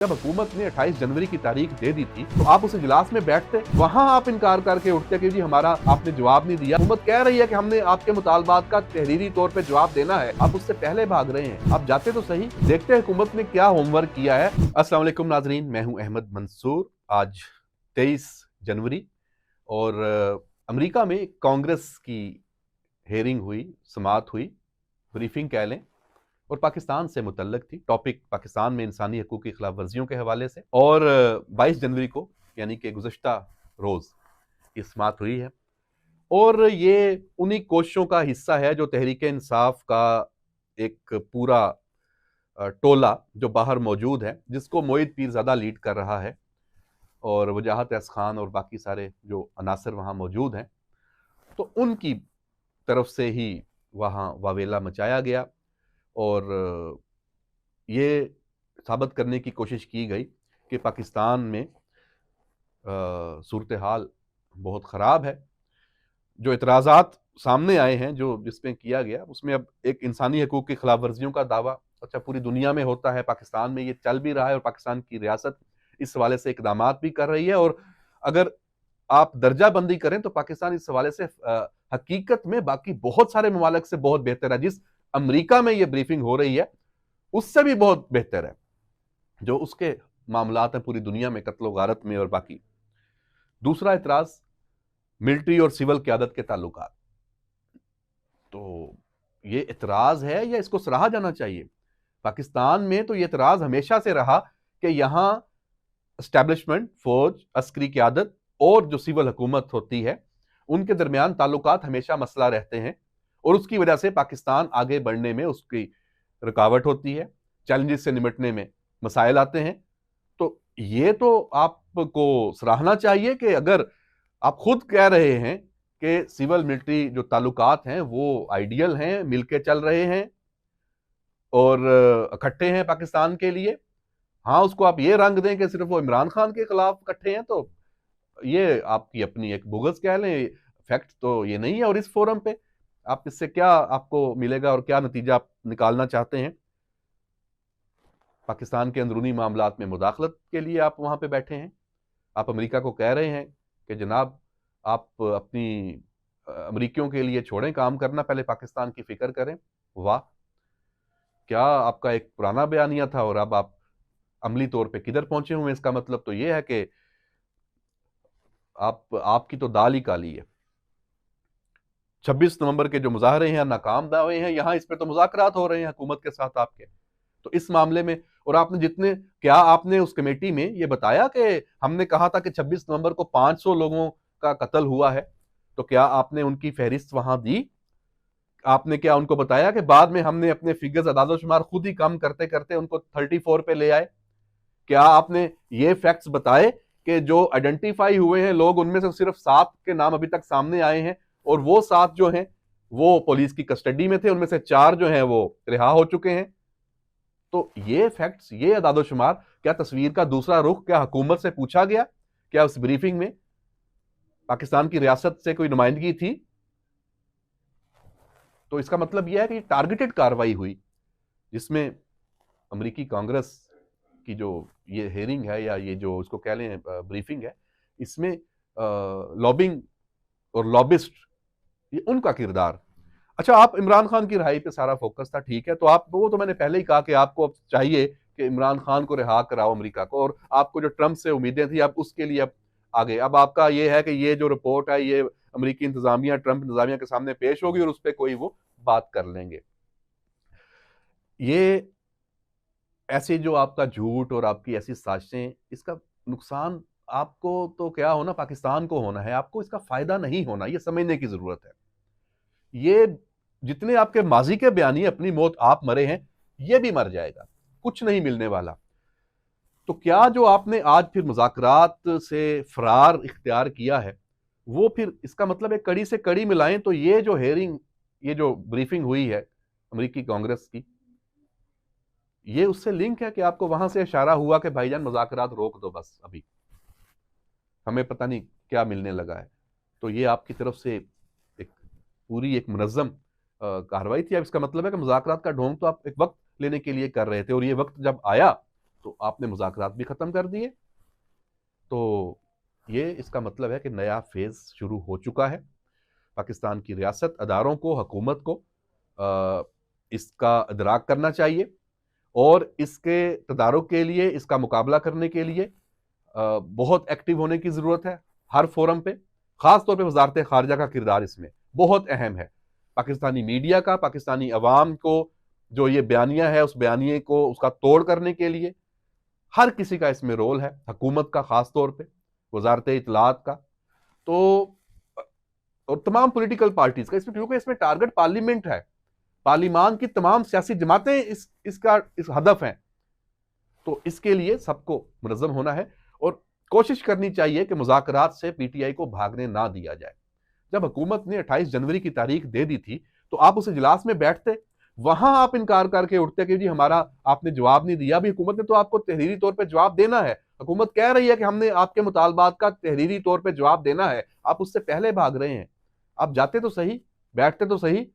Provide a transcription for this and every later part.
जब हुकूमत ने 28 जनवरी की तारीख दे दी थी तो आप उस इजलास में बैठते, वहां आप इनकार करके उठते कि जी हमारा आपने जवाब नहीं दिया। हुकूमत कह रही है कि हमने आपके मुतालबात का तहरीरी तौर पे जवाब देना है, आप उससे पहले भाग रहे हैं। आप जाते तो सही। देखते हैं हुकूमत ने क्या होमवर्क किया है। अस्सलाम वालेकुम नाजरीन, मैं हूं अहमद मंसूर। आज 23 जनवरी और अमेरिका में कांग्रेस की हेयरिंग हुई, समाअत हुई, ब्रीफिंग कह लें, और पाकिस्तान से मुतल्लक थी। टॉपिक पाकिस्तान में इंसानी हकूक की खिलाफ वर्जियों के हवाले से। और 22 जनवरी को यानी कि गुज़श्ता रोज़ ये समाअत हुई है और ये उन्हीं कोशिशों का हिस्सा है जो तहरीक इंसाफ का एक पूरा टोला जो बाहर मौजूद है, जिसको मोईद पीरज़ादा लीड कर रहा है और वजाहत एस खान और बाकी सारे जो अनासर वहाँ मौजूद हैं, तो उनकी तरफ से ही वहाँ वावेला मचाया गया और ये साबित करने की कोशिश की गई कि पाकिस्तान में सूरत हाल बहुत ख़राब है। जो इतराज़ात सामने आए हैं, जो जिसमें किया गया, उसमें अब एक इंसानी हकूक़ की खिलाफ वर्जियों का दावा अच्छा पूरी दुनिया में होता है, पाकिस्तान में ये चल भी रहा है और पाकिस्तान की रियासत इस हवाले से इकदामात भी कर रही है। और अगर आप दर्जा बंदी करें तो पाकिस्तान इस हवाले से हकीकत में बाकी बहुत सारे ममालिक से बहुत बेहतर है। जिस अमेरिका में ये ब्रीफिंग हो रही है उससे भी बहुत बेहतर है, जो उसके मामलात हैं पूरी दुनिया में, कत्ल गारत में और बाकी। दूसरा इतराज मिलिट्री और सिविल क़यादत के ताल्लुकात। तो ये इतराज है या इसको सराहा जाना चाहिए? पाकिस्तान में तो ये इतराज हमेशा से रहा कि यहां एस्टैब्लिशमेंट, फौज, अस्करी क़यादत और जो सिविल हुकूमत होती है उनके दरमियान ताल्लुकात हमेशा मसला रहते हैं और उसकी वजह से पाकिस्तान आगे बढ़ने में उसकी रुकावट होती है, चैलेंजेस से निपटने में मसाइल आते हैं। तो ये तो आपको सराहना चाहिए कि अगर आप खुद कह रहे हैं कि सिविल मिलिट्री जो ताल्लुकात हैं वो आइडियल हैं, मिलके चल रहे हैं और इकट्ठे हैं पाकिस्तान के लिए। हाँ, उसको आप ये रंग दें कि सिर्फ वो इमरान खान के खिलाफ इकट्ठे हैं, तो ये आपकी अपनी एक बोगस कह लें। फैक्ट तो ये नहीं है। और इस फोरम पे आप इससे क्या आपको मिलेगा और क्या नतीजा आप निकालना चाहते हैं? पाकिस्तान के अंदरूनी मामलात में मुदाखलत के लिए आप वहां पे बैठे हैं। आप अमेरिका को कह रहे हैं कि जनाब आप अपनी अमरीकियों के लिए छोड़ें काम करना, पहले पाकिस्तान की फिक्र करें। वाह, क्या आपका एक पुराना बयानिया था और अब आप अमली तौर पे किधर पहुंचे हुए। इसका मतलब तो यह है कि आपकी तो दाल ही काली है। 26 नवंबर के जो मुजाहरे हैं नाकाम दावे हैं, यहां इस पे तो मुज़ाकरात हो रहे हैं हुकूमत के साथ आपके। तो इस मामले में और आपने जितने, क्या आपने उस कमेटी में ये बताया कि हमने कहा था कि 26 नवंबर को 500 लोगों का कत्ल हुआ है, तो क्या आपने उनकी फहरिस्त वहां दी? आपने क्या उनको बताया कि बाद में हमने अपने फिगर्स अदादोशुमार खुद ही कम करते करते उनको 34 पे ले आए? क्या आपने ये फैक्ट्स बताए कि जो आइडेंटिफाई हुए हैं लोग, उनमें से सिर्फ 7 के नाम अभी तक सामने आए हैं और वो 7 जो हैं वो पुलिस की कस्टडी में थे, उनमें से 4 जो हैं वो रिहा हो चुके हैं। तो ये फैक्ट्स, ये अदादोशुमार, क्या तस्वीर का दूसरा रुख क्या हुकूमत से पूछा गया? क्या उस ब्रीफिंग में पाकिस्तान की रियासत से कोई नुमाइंदगी थी? तो इसका मतलब यह है कि टारगेटेड कार्रवाई हुई, जिसमें अमेरिकी कांग्रेस की जो ये हेयरिंग है या ये जो उसको कह लें ब्रीफिंग है, इसमें लॉबिंग और लॉबिस्ट, ये उनका किरदार। अच्छा, आप इमरान खान की रिहाई पे सारा फोकस था, ठीक है। तो आप, वो तो मैंने पहले ही कहा कि आपको अब चाहिए कि इमरान खान को रिहा कराओ अमेरिका को, और आपको जो ट्रंप से उम्मीदें थी आप उसके लिए अब आगे। अब आपका ये है कि ये जो रिपोर्ट है ये अमेरिकी इंतजामिया, ट्रंप इंतजामिया के सामने पेश होगी और उस पर कोई वो बात कर लेंगे। ये ऐसे जो आपका झूठ और आपकी ऐसी साजिशें, इसका नुकसान आपको तो क्या होना, पाकिस्तान को होना है, आपको इसका फायदा नहीं होना। ये समझने की जरूरत है। ये जितने आपके माजी के बयानी अपनी मौत आप मरे हैं, ये भी मर जाएगा, कुछ नहीं मिलने वाला। तो क्या जो आपने आज फिर मुज़ाकरात से फरार इख्तियार किया है, वो फिर इसका मतलब है कड़ी से कड़ी मिलाएं तो ये जो हेयरिंग, ये जो ब्रीफिंग हुई है अमेरिकी कांग्रेस की, ये उससे लिंक है कि आपको वहां से इशारा हुआ कि भाईजान मुज़ाकरात रोक दो, बस अभी हमें पता नहीं क्या मिलने लगा है। तो ये आपकी तरफ से एक पूरी एक मुनज़्ज़म कार्रवाई थी। अब इसका मतलब है कि मुज़ाकरात का ढोंग तो आप एक वक्त लेने के लिए कर रहे थे और ये वक्त जब आया तो आपने मुज़ाकरात भी ख़त्म कर दिए। तो ये इसका मतलब है कि नया फेज़ शुरू हो चुका है। पाकिस्तान की रियासत, अदारों को, हुकूमत को इसका इदराक करना चाहिए और इसके तदारुक के लिए, इसका मुकाबला करने के लिए बहुत एक्टिव होने की ज़रूरत है हर फोरम पे। ख़ास तौर पे वज़ारत ख़ारिजा का किरदार इसमें बहुत अहम है। पाकिस्तानी मीडिया का, पाकिस्तानी अवाम को जो ये बयानिया है, उस बयानिए को उसका तोड़ करने के लिए हर किसी का इसमें रोल है, हुकूमत का ख़ास तौर पे, वज़ारत इत्तलात का, तो और तमाम पॉलिटिकल पार्टीज़ का इसमें, क्योंकि इसमें टारगेट पार्लियामेंट है। पार्लिमान की तमाम सियासी जमातें इस हदफ हैं। तो इसके लिए सबको मुनज़्ज़म होना है और कोशिश करनी चाहिए कि मुज़ाकरात से पीटीआई को भागने ना दिया जाए। जब हुकूमत ने 28 जनवरी की तारीख दे दी थी, तो आप उस इजलास में बैठते, वहां आप इनकार करके उठते कि जी हमारा आपने जवाब नहीं दिया। अभी हुकूमत ने तो आपको तहरीरी तौर पे जवाब देना है। हुकूमत कह रही है कि हमने आपके मुतालबात का तहरीरी तौर पे जवाब देना है, आप उससे पहले भाग रहे हैं। आप जाते तो सही, बैठते तो सही,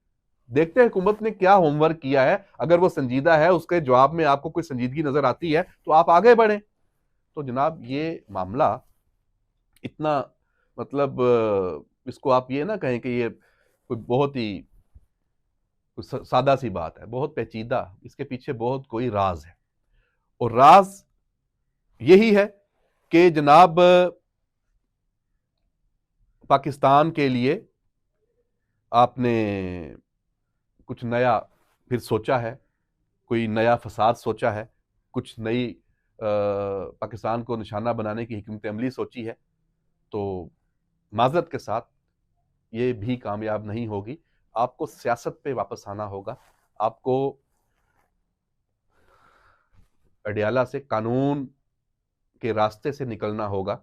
देखते हैं हुकूमत ने क्या होमवर्क किया है। अगर वो संजीदा है, उसके जवाब में आपको कोई संजीदगी नजर आती है, तो आप आगे बढ़ें। तो जनाब ये मामला इतना, मतलब इसको आप ये ना कहें कि ये कोई बहुत ही सादा सी बात है, बहुत पेचीदा, इसके पीछे बहुत कोई राज है। और राज यही है कि जनाब पाकिस्तान के लिए आपने कुछ नया फिर सोचा है, कोई नया फसाद सोचा है, कुछ नई पाकिस्तान को निशाना बनाने की हिकमत अमली सोची है, तो माज़रत के साथ ये भी कामयाब नहीं होगी। आपको सियासत पे वापस आना होगा। आपको अडियाला से, कानून के रास्ते से निकलना होगा।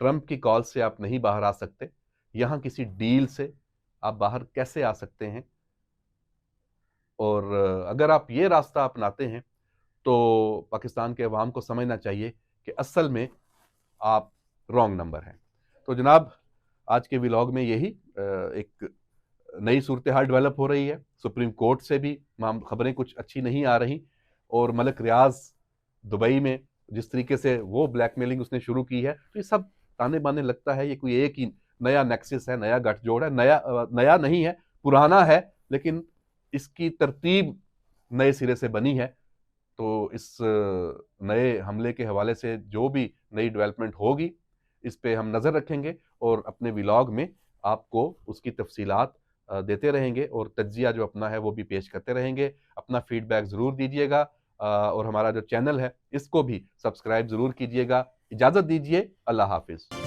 ट्रंप की कॉल से आप नहीं बाहर आ सकते। यहां किसी डील से आप बाहर कैसे आ सकते हैं? और अगर आप ये रास्ता अपनाते हैं, तो पाकिस्तान के अवाम को समझना चाहिए कि असल में आप रॉन्ग नंबर हैं। तो जनाब आज के व्लॉग में यही एक नई सूरत हाल डेवलप हो रही है। सुप्रीम कोर्ट से भी खबरें कुछ अच्छी नहीं आ रही, और मलिक रियाज दुबई में जिस तरीके से वो ब्लैकमेलिंग उसने शुरू की है, तो ये सब ताने बाने लगता है ये कोई एक ही नया नेक्सिस है, नया गठजोड़ है। नया नहीं है, पुराना है, लेकिन इसकी तरतीब नए सिरे से बनी है। तो इस नए हमले के हवाले से जो भी नई डेवलपमेंट होगी, इस पे हम नज़र रखेंगे और अपने व्लॉग में आपको उसकी तफसीलात देते रहेंगे, और तज्जिया जो अपना है वो भी पेश करते रहेंगे। अपना फीडबैक ज़रूर दीजिएगा, और हमारा जो चैनल है इसको भी सब्सक्राइब ज़रूर कीजिएगा। इजाज़त दीजिए, अल्लाह हाफिज़।